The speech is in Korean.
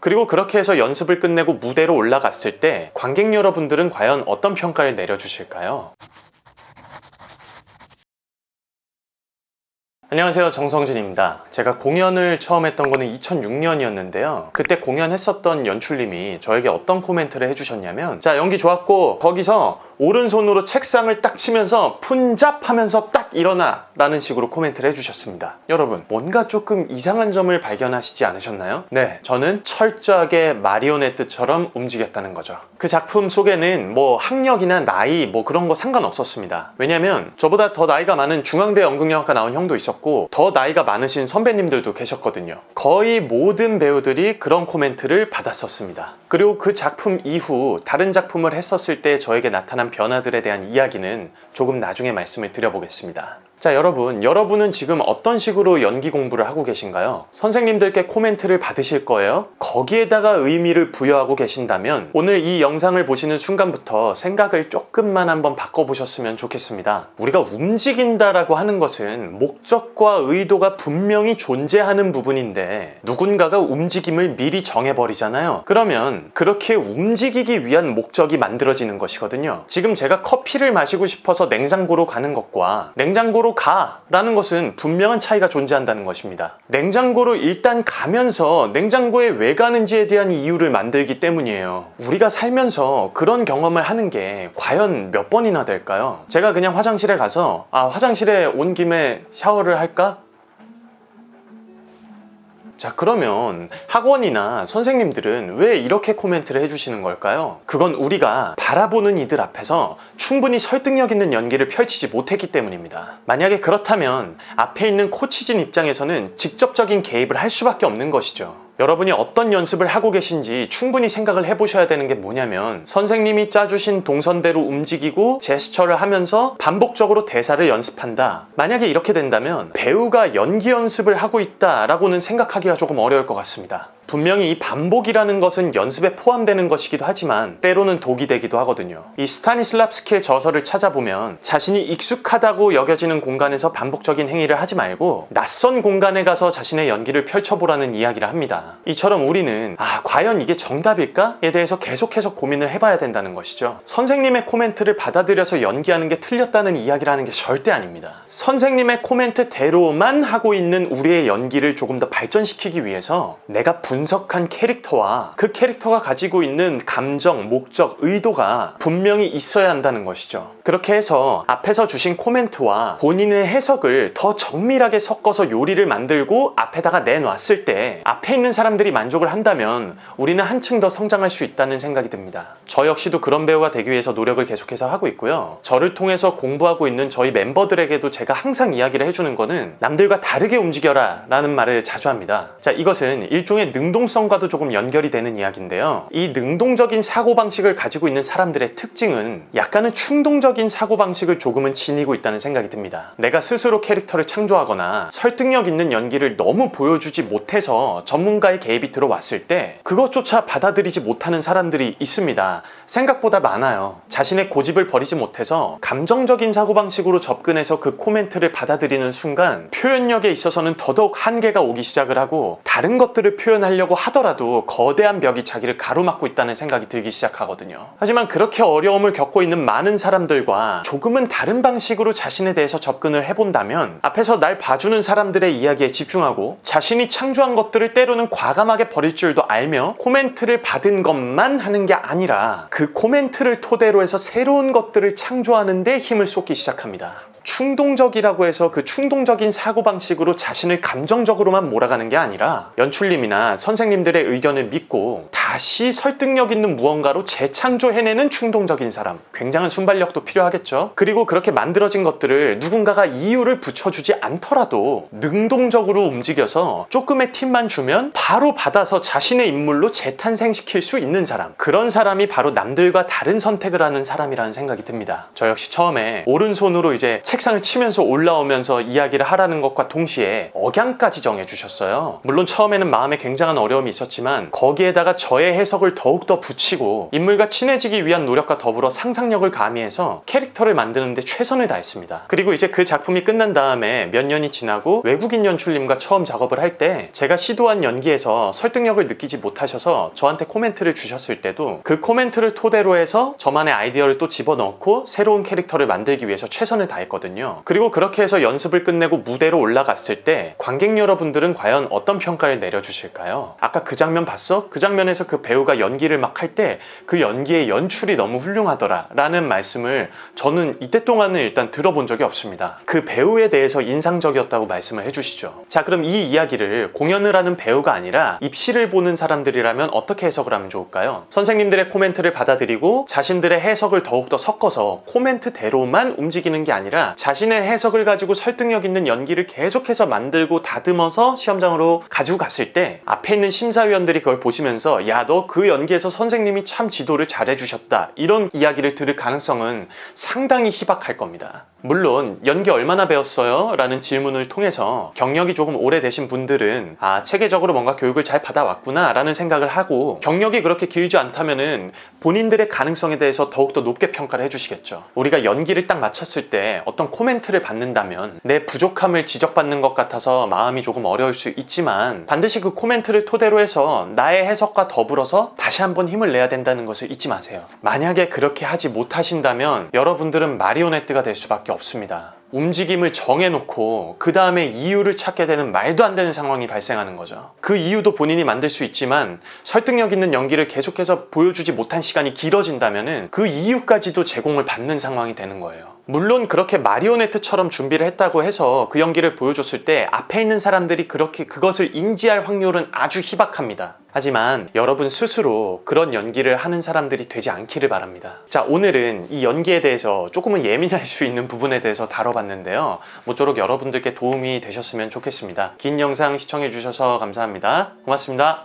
그리고 그렇게 해서 연습을 끝내고 무대로 올라갔을 때 관객 여러분들은 과연 어떤 평가를 내려주실까요? 안녕하세요, 정성진입니다. 제가 공연을 처음 했던 거는 2006년이었는데요. 그때 공연했었던 연출님이 저에게 어떤 코멘트를 해주셨냐면, 자, 연기 좋았고 거기서 오른손으로 책상을 딱 치면서 푼잡 하면서 딱 일어나 라는 식으로 코멘트를 해주셨습니다. 여러분, 뭔가 조금 이상한 점을 발견하시지 않으셨나요? 네, 저는 철저하게 마리오네트처럼 움직였다는 거죠. 그 작품 속에는 뭐 학력이나 나이 뭐 그런 거 상관없었습니다. 왜냐면 저보다 더 나이가 많은 중앙대 연극영화과 나온 형도 있었고 더 나이가 많으신 선배님들도 계셨거든요. 거의 모든 배우들이 그런 코멘트를 받았었습니다. 그리고 그 작품 이후 다른 작품을 했었을 때 저에게 나타난 변화들에 대한 이야기는 조금 나중에 말씀을 드려보겠습니다. 자, 여러분은 지금 어떤 식으로 연기 공부를 하고 계신가요? 선생님들께 코멘트를 받으실 거예요? 거기에다가 의미를 부여하고 계신다면 오늘 이 영상을 보시는 순간부터 생각을 조금만 한번 바꿔보셨으면 좋겠습니다. 우리가 움직인다라고 하는 것은 목적과 의도가 분명히 존재하는 부분인데 누군가가 움직임을 미리 정해버리잖아요. 그러면 그렇게 움직이기 위한 목적이 만들어지는 것이거든요. 지금 제가 커피를 마시고 싶어서 냉장고로 가는 것과 냉장고로 가라는 것은 분명한 차이가 존재한다는 것입니다. 냉장고로 일단 가면서 냉장고에 왜 가는지에 대한 이유를 만들기 때문이에요. 우리가 살면서 그런 경험을 하는 게 과연 몇 번이나 될까요? 제가 그냥 화장실에 가서 화장실에 온 김에 샤워를 할까? 자, 그러면 학원이나 선생님들은 왜 이렇게 코멘트를 해주시는 걸까요? 그건 우리가 바라보는 이들 앞에서 충분히 설득력 있는 연기를 펼치지 못했기 때문입니다. 만약에 그렇다면 앞에 있는 코치진 입장에서는 직접적인 개입을 할 수밖에 없는 것이죠. 여러분이 어떤 연습을 하고 계신지 충분히 생각을 해보셔야 되는 게 뭐냐면 선생님이 짜주신 동선대로 움직이고 제스처를 하면서 반복적으로 대사를 연습한다. 만약에 이렇게 된다면 배우가 연기 연습을 하고 있다라고는 생각하기가 조금 어려울 것 같습니다. 분명히 이 반복이라는 것은 연습에 포함되는 것이기도 하지만 때로는 독이 되기도 하거든요. 이 스타니슬랍스키의 저서를 찾아보면 자신이 익숙하다고 여겨지는 공간에서 반복적인 행위를 하지 말고 낯선 공간에 가서 자신의 연기를 펼쳐보라는 이야기를 합니다. 이처럼 우리는 과연 이게 정답일까?에 대해서 계속해서 고민을 해봐야 된다는 것이죠. 선생님의 코멘트를 받아들여서 연기하는 게 틀렸다는 이야기라는 게 절대 아닙니다. 선생님의 코멘트대로만 하고 있는 우리의 연기를 조금 더 발전시키기 위해서 내가 분석한 캐릭터와 그 캐릭터가 가지고 있는 감정, 목적, 의도가 분명히 있어야 한다는 것이죠. 그렇게 해서 앞에서 주신 코멘트와 본인의 해석을 더 정밀하게 섞어서 요리를 만들고 앞에다가 내놨을 때 앞에 있는 사람들이 만족을 한다면 우리는 한층 더 성장할 수 있다는 생각이 듭니다. 저 역시도 그런 배우가 되기 위해서 노력을 계속해서 하고 있고요. 저를 통해서 공부하고 있는 저희 멤버들에게도 제가 항상 이야기를 해주는 거는 남들과 다르게 움직여라 라는 말을 자주 합니다. 자, 이것은 일종의 능동성과도 조금 연결이 되는 이야기인데요. 이 능동적인 사고방식을 가지고 있는 사람들의 특징은 약간은 충동적인 사고방식을 조금은 지니고 있다는 생각이 듭니다. 내가 스스로 캐릭터를 창조하거나 설득력 있는 연기를 너무 보여주지 못해서 전문가의 개입이 들어왔을 때 그것조차 받아들이지 못하는 사람들이 있습니다. 생각보다 많아요. 자신의 고집을 버리지 못해서 감정적인 사고방식으로 접근해서 그 코멘트를 받아들이는 순간 표현력에 있어서는 더더욱 한계가 오기 시작을 하고 다른 것들을 표현하려고 하더라도 거대한 벽이 자기를 가로막고 있다는 생각이 들기 시작하거든요. 하지만 그렇게 어려움을 겪고 있는 많은 사람들과 조금은 다른 방식으로 자신에 대해서 접근을 해본다면 앞에서 날 봐주는 사람들의 이야기에 집중하고 자신이 창조한 것들을 때로는 과감하게 버릴 줄도 알며 코멘트를 받은 것만 하는 게 아니라 그 코멘트를 토대로 해서 새로운 것들을 창조하는 데 힘을 쏟기 시작합니다. 충동적이라고 해서 그 충동적인 사고방식으로 자신을 감정적으로만 몰아가는 게 아니라 연출님이나 선생님들의 의견을 믿고 다시 설득력 있는 무언가로 재창조해내는 충동적인 사람, 굉장한 순발력도 필요하겠죠. 그리고 그렇게 만들어진 것들을 누군가가 이유를 붙여주지 않더라도 능동적으로 움직여서 조금의 팁만 주면 바로 받아서 자신의 인물로 재탄생시킬 수 있는 사람, 그런 사람이 바로 남들과 다른 선택을 하는 사람이라는 생각이 듭니다. 저 역시 처음에 오른손으로 이제 책상을 치면서 올라오면서 이야기를 하라는 것과 동시에 억양까지 정해주셨어요. 물론 처음에는 마음에 굉장한 어려움이 있었지만 거기에다가 저의 저의 해석을 더욱더 붙이고 인물과 친해지기 위한 노력과 더불어 상상력을 가미해서 캐릭터를 만드는데 최선을 다했습니다. 그리고 이제 그 작품이 끝난 다음에 몇 년이 지나고 외국인 연출님과 처음 작업을 할 때 제가 시도한 연기에서 설득력을 느끼지 못하셔서 저한테 코멘트를 주셨을 때도 그 코멘트를 토대로 해서 저만의 아이디어를 또 집어넣고 새로운 캐릭터를 만들기 위해서 최선을 다했거든요. 그리고 그렇게 해서 연습을 끝내고 무대로 올라갔을 때 관객 여러분들은 과연 어떤 평가를 내려주실까요? 아까 그 장면 봤어? 그 장면에서 그 배우가 연기를 막 할 때 그 연기의 연출이 너무 훌륭하더라 라는 말씀을 저는 이때 동안은 일단 들어본 적이 없습니다. 그 배우에 대해서 인상적이었다고 말씀을 해주시죠. 자, 그럼 이 이야기를 공연을 하는 배우가 아니라 입시를 보는 사람들이라면 어떻게 해석을 하면 좋을까요? 선생님들의 코멘트를 받아들이고 자신들의 해석을 더욱더 섞어서 코멘트대로만 움직이는 게 아니라 자신의 해석을 가지고 설득력 있는 연기를 계속해서 만들고 다듬어서 시험장으로 가지고 갔을 때 앞에 있는 심사위원들이 그걸 보시면서 야, 너 그 연기에서 선생님이 참 지도를 잘해주셨다 이런 이야기를 들을 가능성은 상당히 희박할 겁니다. 물론 연기 얼마나 배웠어요? 라는 질문을 통해서 경력이 조금 오래되신 분들은 체계적으로 뭔가 교육을 잘 받아왔구나 라는 생각을 하고 경력이 그렇게 길지 않다면은 본인들의 가능성에 대해서 더욱더 높게 평가를 해주시겠죠. 우리가 연기를 딱 마쳤을 때 어떤 코멘트를 받는다면 내 부족함을 지적받는 것 같아서 마음이 조금 어려울 수 있지만 반드시 그 코멘트를 토대로 해서 나의 해석과 더불어서 다시 한번 힘을 내야 된다는 것을 잊지 마세요. 만약에 그렇게 하지 못하신다면 여러분들은 마리오네트가 될 수밖에 없습니다. 움직임을 정해놓고 그 다음에 이유를 찾게 되는 말도 안 되는 상황이 발생하는 거죠. 그 이유도 본인이 만들 수 있지만 설득력 있는 연기를 계속해서 보여주지 못한 시간이 길어진다면 그 이유까지도 제공을 받는 상황이 되는 거예요. 물론 그렇게 마리오네트처럼 준비를 했다고 해서 그 연기를 보여줬을 때 앞에 있는 사람들이 그렇게 그것을 인지할 확률은 아주 희박합니다. 하지만 여러분 스스로 그런 연기를 하는 사람들이 되지 않기를 바랍니다. 자, 오늘은 이 연기에 대해서 조금은 예민할 수 있는 부분에 대해서 다뤄봤는데요. 모쪼록 여러분들께 도움이 되셨으면 좋겠습니다. 긴 영상 시청해 주셔서 감사합니다. 고맙습니다.